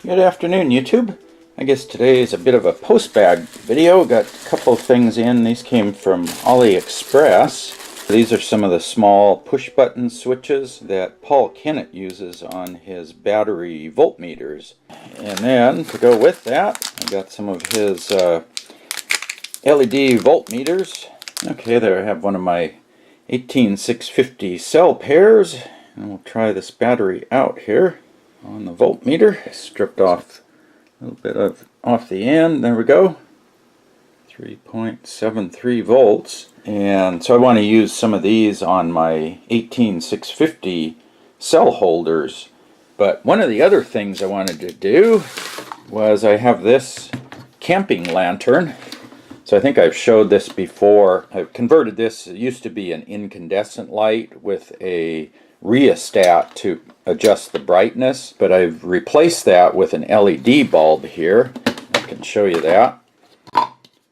Good afternoon, YouTube. I guess today is a bit of a post-bag video. Got a couple of things in. These came from AliExpress. These are some of the small push-button switches that Paul Kennett uses on his battery voltmeters. And then, to go with that, I got some of his LED voltmeters. Okay, there I have one of my 18650 cell pairs. And we'll try this battery out here on the voltmeter. I stripped off a little bit off the end. There we go. 3.73 volts. And so I want to use some of these on my 18650 cell holders. But one of the other things I wanted to do was I have this camping lantern. So I think I've showed this before. I've converted this. It used to be an incandescent light with a rheostat to adjust the brightness, but I've replaced that with an LED bulb here. I can show you that.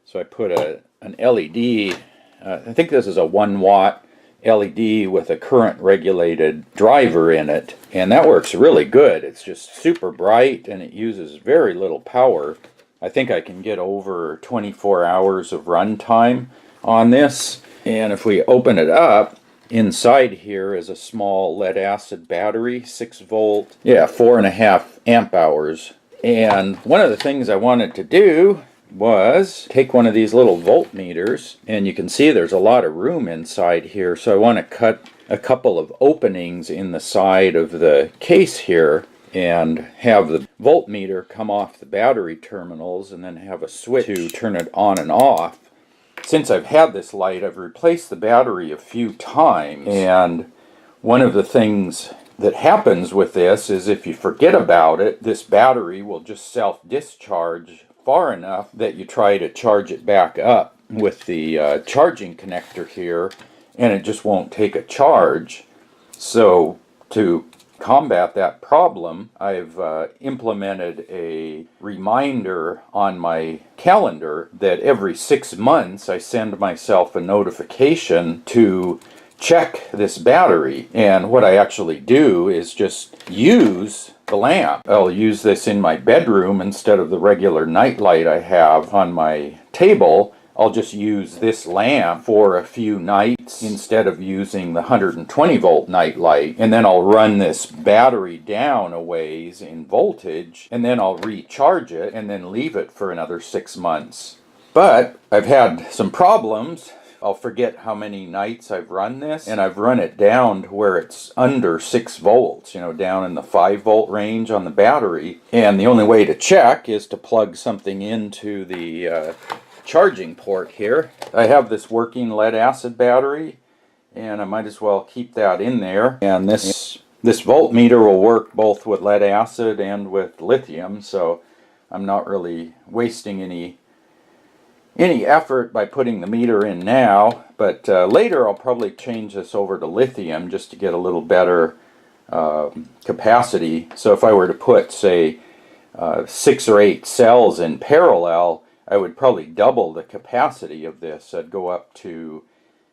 So I put an LED, I think this is a 1 watt LED with a current regulated driver in it, and that works really good. It's just super bright and it uses very little power. I think I can get over 24 hours of run time on this. And if we open it up, inside here is a small lead acid battery, 6 volt, 4.5 amp hours. And one of the things I wanted to do was take one of these little voltmeters, and you can see there's a lot of room inside here, so I want to cut a couple of openings in the side of the case here and have the voltmeter come off the battery terminals and then have a switch to turn it on and off. Since I've had this light, I've replaced the battery a few times, and one of the things that happens with this is if you forget about it, this battery will just self-discharge far enough that you try to charge it back up with the charging connector here, and it just won't take a charge. So to combat that problem, I've implemented a reminder on my calendar that every 6 months I send myself a notification to check this battery. And what I actually do is just use the lamp. I'll use this in my bedroom instead of the regular night light I have on my table. I'll just use this lamp for a few nights instead of using the 120 volt night light, and then I'll run this battery down a ways in voltage, and then I'll recharge it and then leave it for another 6 months. But I've had some problems. I'll forget how many nights I've run this, and I've run it down to where it's under 6 volts, down in the 5 volt range on the battery, and the only way to check is to plug something into the charging port here. I have this working lead acid battery, and I might as well keep that in there. And this voltmeter will work both with lead acid and with lithium, so I'm not really wasting any effort by putting the meter in now. But later I'll probably change this over to lithium just to get a little better capacity. So if I were to put, say, 6 or 8 cells in parallel, I would probably double the capacity of this. I'd go up to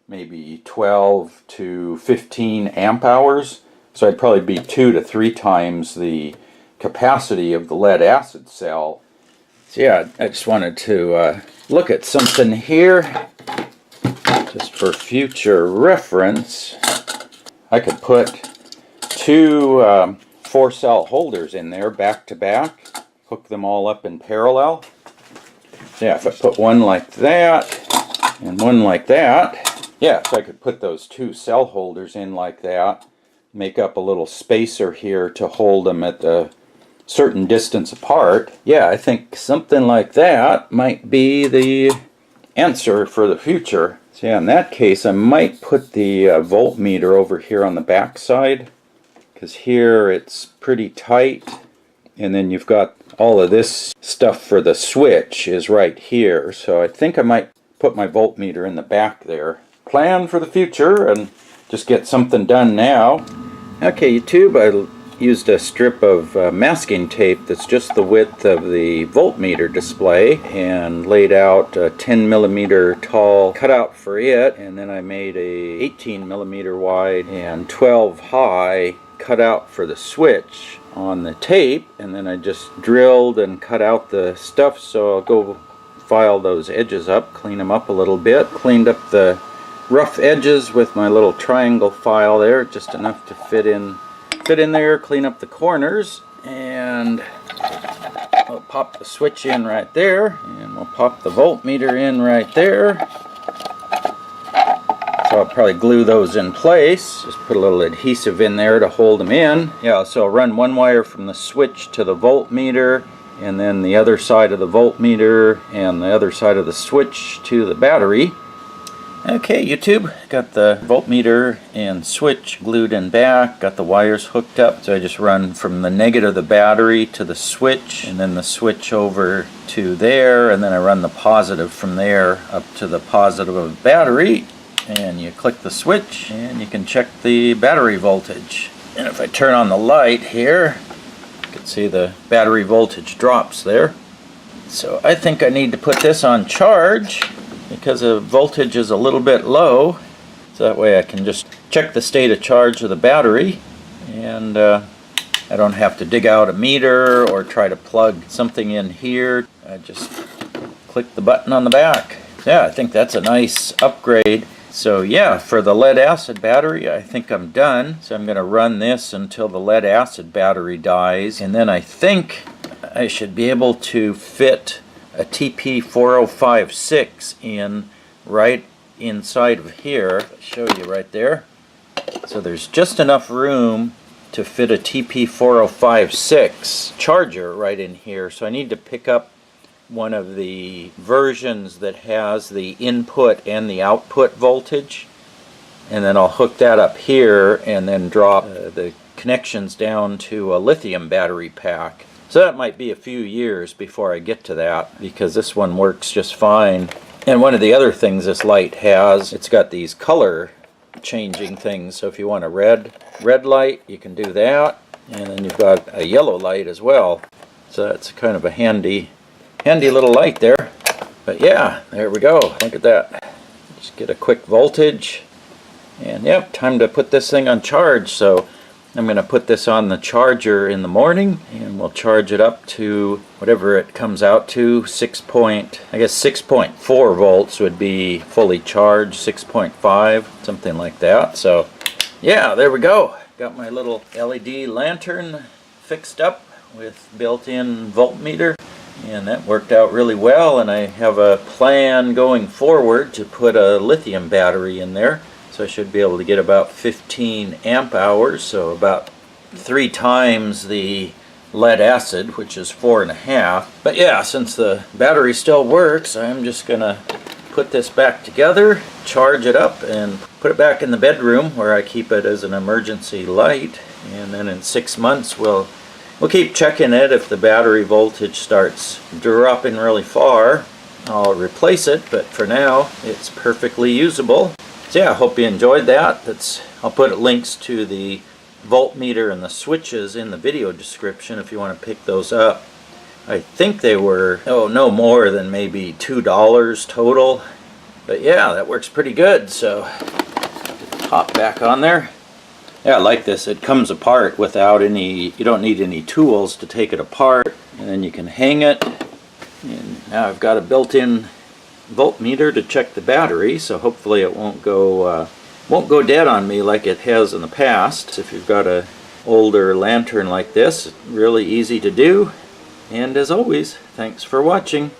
maybe 12 to 15 amp hours. So I'd probably be 2 to 3 times the capacity of the lead acid cell. So yeah, I just wanted to look at something here just for future reference. I could put 2 4-cell holders in there back to back, hook them all up in parallel. Yeah, if I put one like that and one like that, so I could put those 2 cell holders in like that, make up a little spacer here to hold them at a certain distance apart. Yeah, I think something like that might be the answer for the future. So yeah, in that case I might put the voltmeter over here on the back side, because here it's pretty tight, and then you've got all of this stuff for the switch is right here. So I think I might put my voltmeter in the back there. Plan for the future and just get something done now. Okay, YouTube, I used a strip of masking tape that's just the width of the voltmeter display and laid out a 10 millimeter tall cutout for it, and then I made a 18 millimeter wide and 12 high cut out for the switch on the tape, and then I just drilled and cut out the stuff, so I'll go file those edges up, clean them up a little bit. Cleaned up the rough edges with my little triangle file there, just enough to fit in there. Clean up the corners, and I'll pop the switch in right there, and we'll pop the voltmeter in right there. So I'll probably glue those in place. Just put a little adhesive in there to hold them in. Yeah, so I'll run one wire from the switch to the voltmeter, and then the other side of the voltmeter and the other side of the switch to the battery. Okay, YouTube, got the voltmeter and switch glued in back, got the wires hooked up. So I just run from the negative of the battery to the switch, and then the switch over to there, and then I run the positive from there up to the positive of the battery. And you click the switch and you can check the battery voltage. And if I turn on the light here, you can see the battery voltage drops there. So I think I need to put this on charge because the voltage is a little bit low. So that way I can just check the state of charge of the battery, and I don't have to dig out a meter or try to plug something in here. I just click the button on the back. Yeah, I think that's a nice upgrade. So yeah, for the lead acid battery, I think I'm done. So I'm going to run this until the lead acid battery dies, and then I think I should be able to fit a TP4056 in right inside of here. I'll show you right there. So there's just enough room to fit a TP4056 charger right in here. So I need to pick up one of the versions that has the input and the output voltage, and then I'll hook that up here and then drop the connections down to a lithium battery pack. So that might be a few years before I get to that, because this one works just fine. And one of the other things this light has, it's got these color changing things. So if you want a red light, you can do that, and then you've got a yellow light as well. So that's kind of a handy little light there. But yeah, there we go. Look at that. Just get a quick voltage, and yep, time to put this thing on charge. So I'm going to put this on the charger in the morning, and we'll charge it up to whatever it comes out to. 6.4 volts would be fully charged. 6.5, something like that. So yeah, there we go. Got my little LED lantern fixed up with built-in voltmeter. And that worked out really well, and I have a plan going forward to put a lithium battery in there. So I should be able to get about 15 amp hours, so about 3 times the lead acid, which is 4.5. But yeah, since the battery still works, I'm just gonna put this back together, charge it up, and put it back in the bedroom where I keep it as an emergency light. And then in 6 months we'll keep checking it. If the battery voltage starts dropping really far, I'll replace it, but for now it's perfectly usable. So yeah, I hope you enjoyed that. I'll put links to the voltmeter and the switches in the video description if you want to pick those up. I think they were, no more than maybe $2 total. But yeah, that works pretty good. So hop back on there. Yeah, I like this. It comes apart without any, you don't need any tools to take it apart. And then you can hang it. And now I've got a built-in voltmeter to check the battery, so hopefully it won't go dead on me like it has in the past. If you've got an older lantern like this, really easy to do. And as always, thanks for watching.